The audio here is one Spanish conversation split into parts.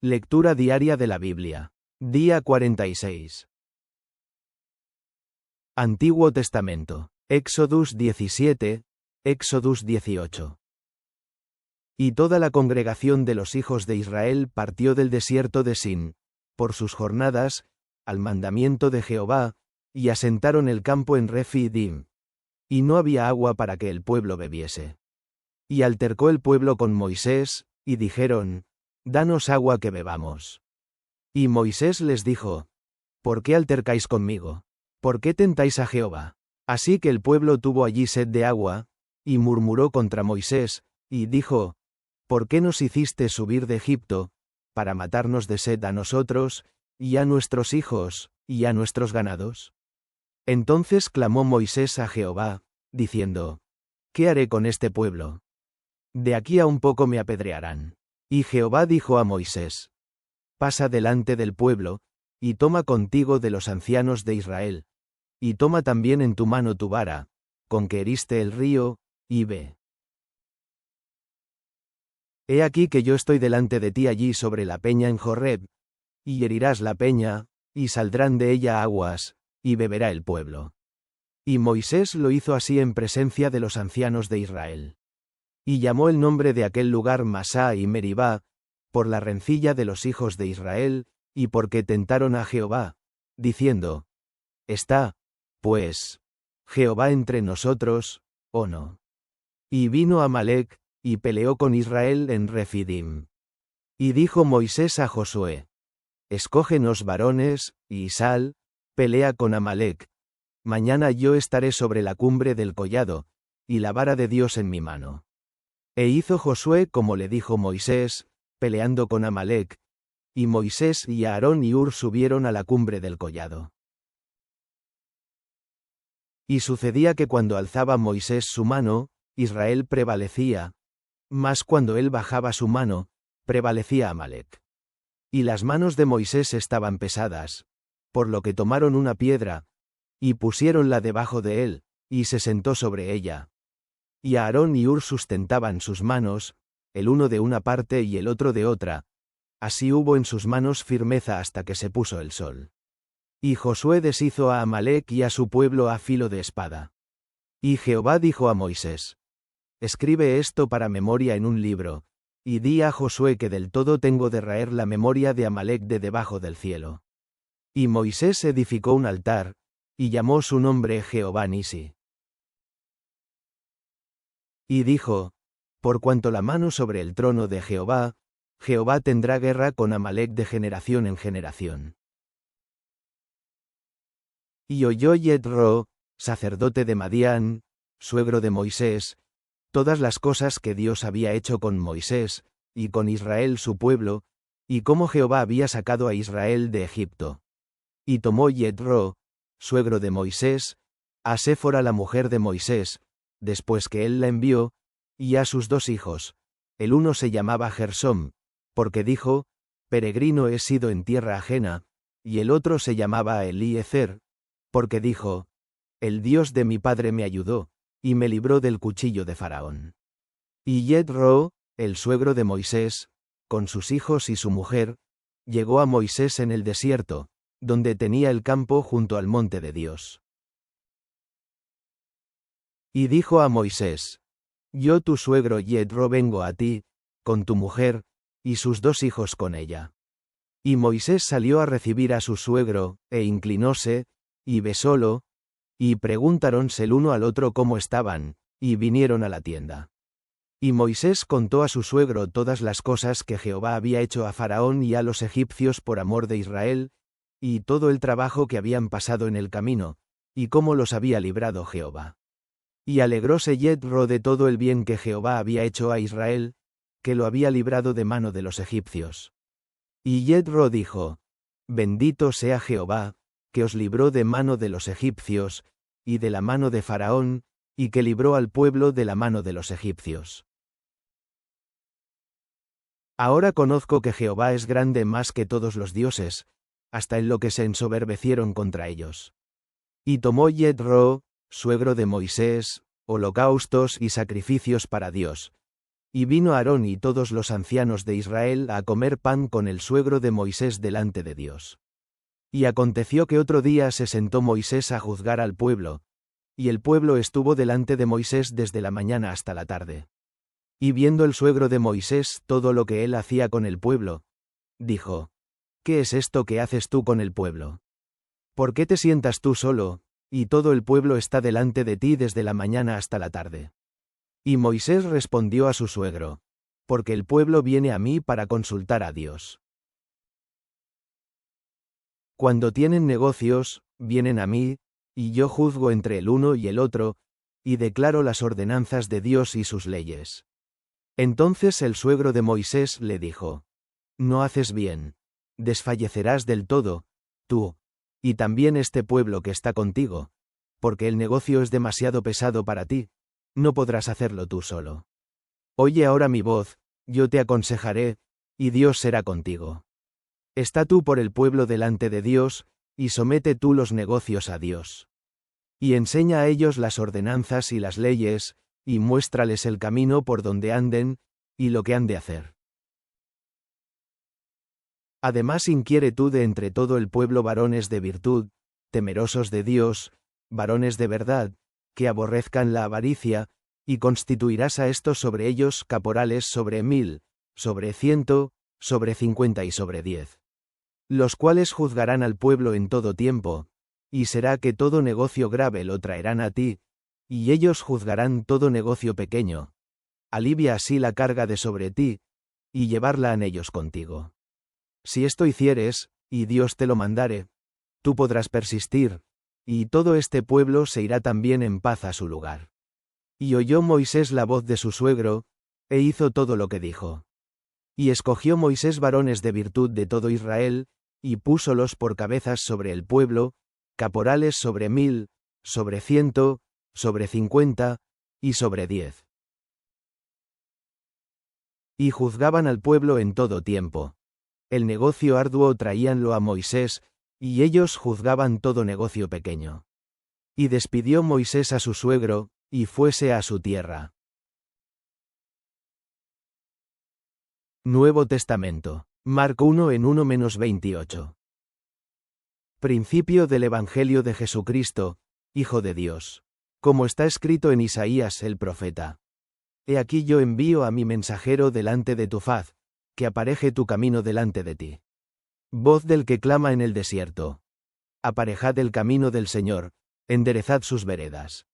Lectura diaria de la Biblia. Día 46. Antiguo Testamento. Éxodus 17, Éxodus 18. Y toda la congregación de los hijos de Israel partió del desierto de Sin, por sus jornadas, al mandamiento de Jehová, y asentaron el campo en Refidim. Y no había agua para que el pueblo bebiese. Y altercó el pueblo con Moisés, y dijeron: Danos agua que bebamos. Y Moisés les dijo: ¿Por qué altercáis conmigo? ¿Por qué tentáis a Jehová? Así que el pueblo tuvo allí sed de agua, y murmuró contra Moisés, y dijo: ¿Por qué nos hiciste subir de Egipto, para matarnos de sed a nosotros, y a nuestros hijos, y a nuestros ganados? Entonces clamó Moisés a Jehová, diciendo: ¿Qué haré con este pueblo? De aquí a un poco me apedrearán. Y Jehová dijo a Moisés: Pasa delante del pueblo, y toma contigo de los ancianos de Israel, y toma también en tu mano tu vara, con que heriste el río, y ve. He aquí que yo estoy delante de ti allí sobre la peña en Joreb, y herirás la peña, y saldrán de ella aguas, y beberá el pueblo. Y Moisés lo hizo así en presencia de los ancianos de Israel. Y llamó el nombre de aquel lugar Masá y Meribá, por la rencilla de los hijos de Israel, y porque tentaron a Jehová, diciendo: ¿Está, pues, Jehová entre nosotros, o no? Y vino Amalec, y peleó con Israel en Refidim. Y dijo Moisés a Josué: Escógenos varones, y sal, pelea con Amalec. Mañana yo estaré sobre la cumbre del collado, y la vara de Dios en mi mano. E hizo Josué como le dijo Moisés, peleando con Amalec, y Moisés y Aarón y Hur subieron a la cumbre del collado. Y sucedía que cuando alzaba Moisés su mano, Israel prevalecía, mas cuando él bajaba su mano, prevalecía Amalec. Y las manos de Moisés estaban pesadas, por lo que tomaron una piedra, y pusiéronla debajo de él, y se sentó sobre ella. Y Aarón y Hur sustentaban sus manos, el uno de una parte y el otro de otra, así hubo en sus manos firmeza hasta que se puso el sol. Y Josué deshizo a Amalec y a su pueblo a filo de espada. Y Jehová dijo a Moisés: Escribe esto para memoria en un libro, y di a Josué que del todo tengo de raer la memoria de Amalec de debajo del cielo. Y Moisés edificó un altar, y llamó su nombre Jehová Nisi. Y dijo: Por cuanto la mano sobre el trono de Jehová, Jehová tendrá guerra con Amalec de generación en generación. Y oyó Yetro, sacerdote de Madián, suegro de Moisés, todas las cosas que Dios había hecho con Moisés, y con Israel su pueblo, y cómo Jehová había sacado a Israel de Egipto. Y tomó Yetro, suegro de Moisés, a Séfora la mujer de Moisés, después que él la envió, y a sus dos hijos. El uno se llamaba Gersom, porque dijo: Peregrino he sido en tierra ajena, y el otro se llamaba Eliezer, porque dijo: El Dios de mi padre me ayudó, y me libró del cuchillo de Faraón. Y Yetro, el suegro de Moisés, con sus hijos y su mujer, llegó a Moisés en el desierto, donde tenía el campo junto al monte de Dios. Y dijo a Moisés: Yo tu suegro Yetro vengo a ti, con tu mujer, y sus dos hijos con ella. Y Moisés salió a recibir a su suegro, e inclinóse, y besólo, y preguntáronse el uno al otro cómo estaban, y vinieron a la tienda. Y Moisés contó a su suegro todas las cosas que Jehová había hecho a Faraón y a los egipcios por amor de Israel, y todo el trabajo que habían pasado en el camino, y cómo los había librado Jehová. Y alegróse Yetro de todo el bien que Jehová había hecho a Israel, que lo había librado de mano de los egipcios. Y Yetro dijo: Bendito sea Jehová, que os libró de mano de los egipcios, y de la mano de Faraón, y que libró al pueblo de la mano de los egipcios. Ahora conozco que Jehová es grande más que todos los dioses, hasta en lo que se ensoberbecieron contra ellos. Y tomó Yetro, suegro de Moisés, holocaustos y sacrificios para Dios, Y vino Aarón y todos los ancianos de Israel a comer pan con el suegro de Moisés delante de Dios. Y aconteció que otro día se sentó Moisés a juzgar al pueblo, y el pueblo estuvo delante de Moisés desde la mañana hasta la tarde. Y viendo el suegro de Moisés todo lo que él hacía con el pueblo, dijo: ¿Qué es esto que haces tú con el pueblo? ¿Por qué te sientas tú solo, y todo el pueblo está delante de ti desde la mañana hasta la tarde? Y Moisés respondió a su suegro: Porque el pueblo viene a mí para consultar a Dios. Cuando tienen negocios, vienen a mí, y yo juzgo entre el uno y el otro, y declaro las ordenanzas de Dios y sus leyes. Entonces el suegro de Moisés le dijo: No haces bien. Desfallecerás del todo, tú, y también este pueblo que está contigo, porque el negocio es demasiado pesado para ti, no podrás hacerlo tú solo. Oye ahora mi voz, yo te aconsejaré, y Dios será contigo. Está tú por el pueblo delante de Dios, y somete tú los negocios a Dios. Y enseña a ellos las ordenanzas y las leyes, y muéstrales el camino por donde anden, y lo que han de hacer. Además inquiere tú de entre todo el pueblo varones de virtud, temerosos de Dios, varones de verdad, que aborrezcan la avaricia, y constituirás a estos sobre ellos caporales sobre 1000, sobre 100, sobre 50 y sobre 10. Los cuales juzgarán al pueblo en todo tiempo, y será que todo negocio grave lo traerán a ti, y ellos juzgarán todo negocio pequeño. Alivia así la carga de sobre ti, y llevarla en ellos contigo. Si esto hicieres, y Dios te lo mandare, tú podrás persistir, y todo este pueblo se irá también en paz a su lugar. Y oyó Moisés la voz de su suegro, e hizo todo lo que dijo. Y escogió Moisés varones de virtud de todo Israel, y púsolos por cabezas sobre el pueblo, caporales sobre 1000, sobre 100, sobre 50, y sobre 10. Y juzgaban al pueblo en todo tiempo. El negocio arduo traíanlo a Moisés, y ellos juzgaban todo negocio pequeño. Y despidió Moisés a su suegro, y fuese a su tierra. Nuevo Testamento. Marco 1 en 1-28. Principio del Evangelio de Jesucristo, Hijo de Dios. Como está escrito en Isaías el profeta. He aquí yo envío a mi mensajero delante de tu faz, que apareje tu camino delante de ti. Voz del que clama en el desierto. Aparejad el camino del Señor, enderezad sus veredas.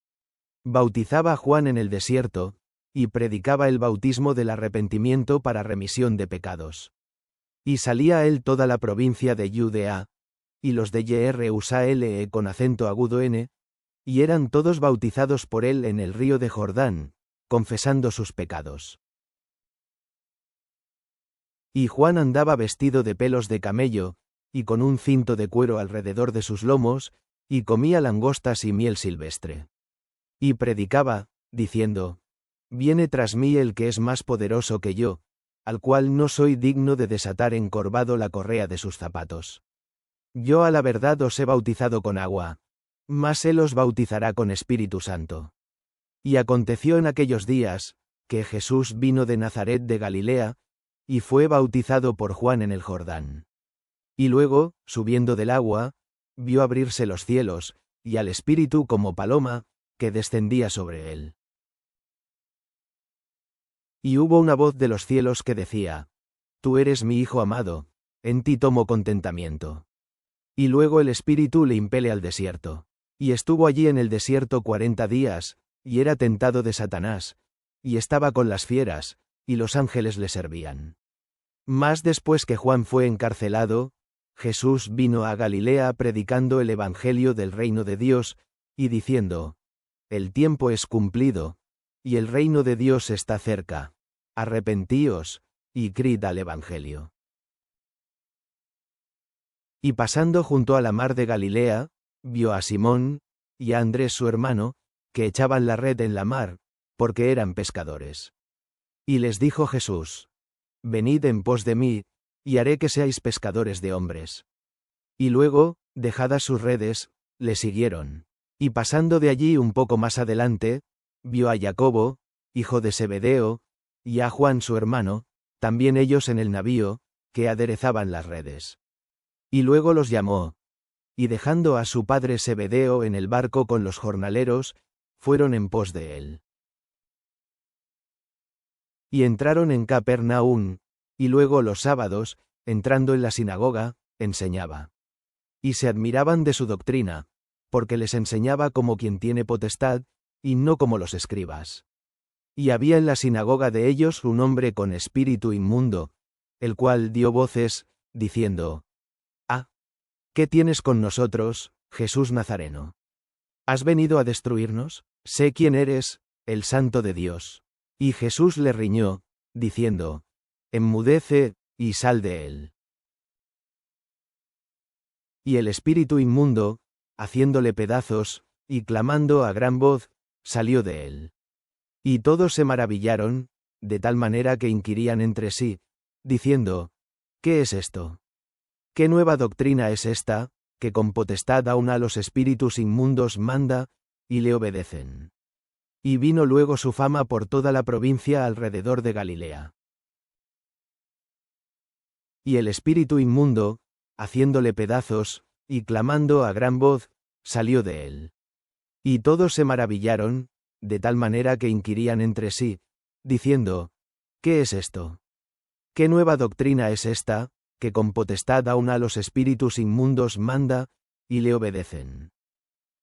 Bautizaba a Juan en el desierto, y predicaba el bautismo del arrepentimiento para remisión de pecados. Y salía a él toda la provincia de Judea, y los de Jerusalén con acento agudo n, y eran todos bautizados por él en el río de Jordán, confesando sus pecados. Y Juan andaba vestido de pelos de camello, y con un cinto de cuero alrededor de sus lomos, y comía langostas y miel silvestre. Y predicaba, diciendo: Viene tras mí el que es más poderoso que yo, al cual no soy digno de desatar encorvado la correa de sus zapatos. Yo a la verdad os he bautizado con agua, mas él os bautizará con Espíritu Santo. Y aconteció en aquellos días, que Jesús vino de Nazaret de Galilea, y fue bautizado por Juan en el Jordán. Y luego, subiendo del agua, vio abrirse los cielos, y al Espíritu como paloma, que descendía sobre él. Y hubo una voz de los cielos que decía: Tú eres mi Hijo amado, en ti tomo contentamiento. Y luego el Espíritu le impele al desierto. Y estuvo allí en el desierto 40 días, y era tentado de Satanás, y estaba con las fieras, y los ángeles le servían. Mas después que Juan fue encarcelado, Jesús vino a Galilea predicando el Evangelio del reino de Dios, y diciendo: El tiempo es cumplido, y el reino de Dios está cerca. Arrepentíos, y creed al Evangelio. Y pasando junto a la mar de Galilea, vio a Simón, y a Andrés su hermano, que echaban la red en la mar, porque eran pescadores. Y les dijo Jesús: Venid en pos de mí, y haré que seáis pescadores de hombres. Y luego, dejadas sus redes, le siguieron. Y pasando de allí un poco más adelante, vio a Jacobo, hijo de Zebedeo, y a Juan su hermano, también ellos en el navío, que aderezaban las redes. Y luego los llamó, y dejando a su padre Zebedeo en el barco con los jornaleros, fueron en pos de él. Y entraron en Capernaum, y luego los sábados, entrando en la sinagoga, enseñaba. Y se admiraban de su doctrina, porque les enseñaba como quien tiene potestad, y no como los escribas. Y había en la sinagoga de ellos un hombre con espíritu inmundo, el cual dio voces, diciendo: «Ah, ¿qué tienes con nosotros, Jesús Nazareno? ¿Has venido a destruirnos? Sé quién eres, el Santo de Dios». Y Jesús le riñó, diciendo: «Enmudece, y sal de él». Y el espíritu inmundo, haciéndole pedazos, y clamando a gran voz, salió de él. Y todos se maravillaron, de tal manera que inquirían entre sí, diciendo: «¿Qué es esto? ¿Qué nueva doctrina es esta, que con potestad aun a los espíritus inmundos manda, y le obedecen?» Y vino luego su fama por toda la provincia alrededor de Galilea. Y el espíritu inmundo, haciéndole pedazos, y clamando a gran voz, salió de él. Y todos se maravillaron, de tal manera que inquirían entre sí, diciendo: «¿Qué es esto? ¿Qué nueva doctrina es esta, que con potestad aun a los espíritus inmundos manda, y le obedecen?»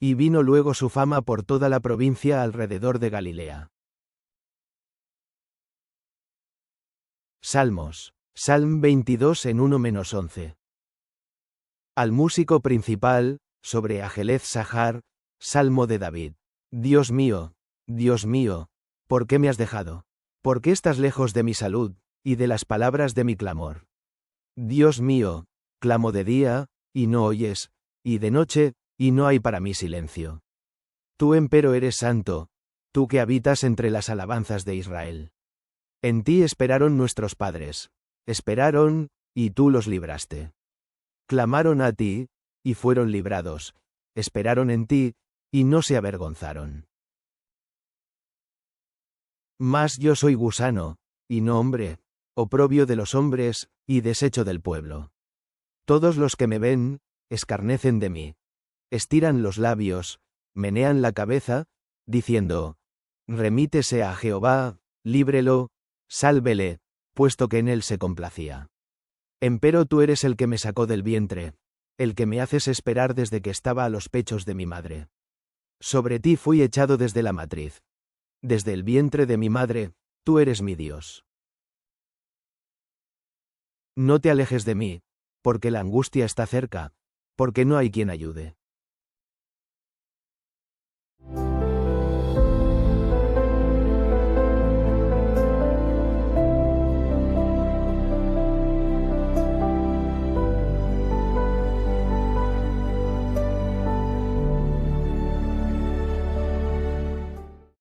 Y vino luego su fama por toda la provincia alrededor de Galilea. Salmos. Salm 22 en 1-11. Al músico principal, sobre Ajeleth Sahar, Salmo de David. Dios mío, ¿por qué me has dejado? ¿Por qué estás lejos de mi salud, y de las palabras de mi clamor? Dios mío, clamo de día, y no oyes, y de noche, y no hay para mí silencio. Tú empero eres santo, tú que habitas entre las alabanzas de Israel. En ti esperaron nuestros padres, esperaron, y tú los libraste. Clamaron a ti, y fueron librados, esperaron en ti, y no se avergonzaron. Mas yo soy gusano, y no hombre, oprobio de los hombres, y desecho del pueblo. Todos los que me ven, escarnecen de mí. Estiran los labios, menean la cabeza, diciendo: «Remítese a Jehová, líbrelo, sálvele, puesto que en él se complacía». Empero tú eres el que me sacó del vientre, el que me haces esperar desde que estaba a los pechos de mi madre. Sobre ti fui echado desde la matriz. Desde el vientre de mi madre, tú eres mi Dios. No te alejes de mí, porque la angustia está cerca, porque no hay quien ayude.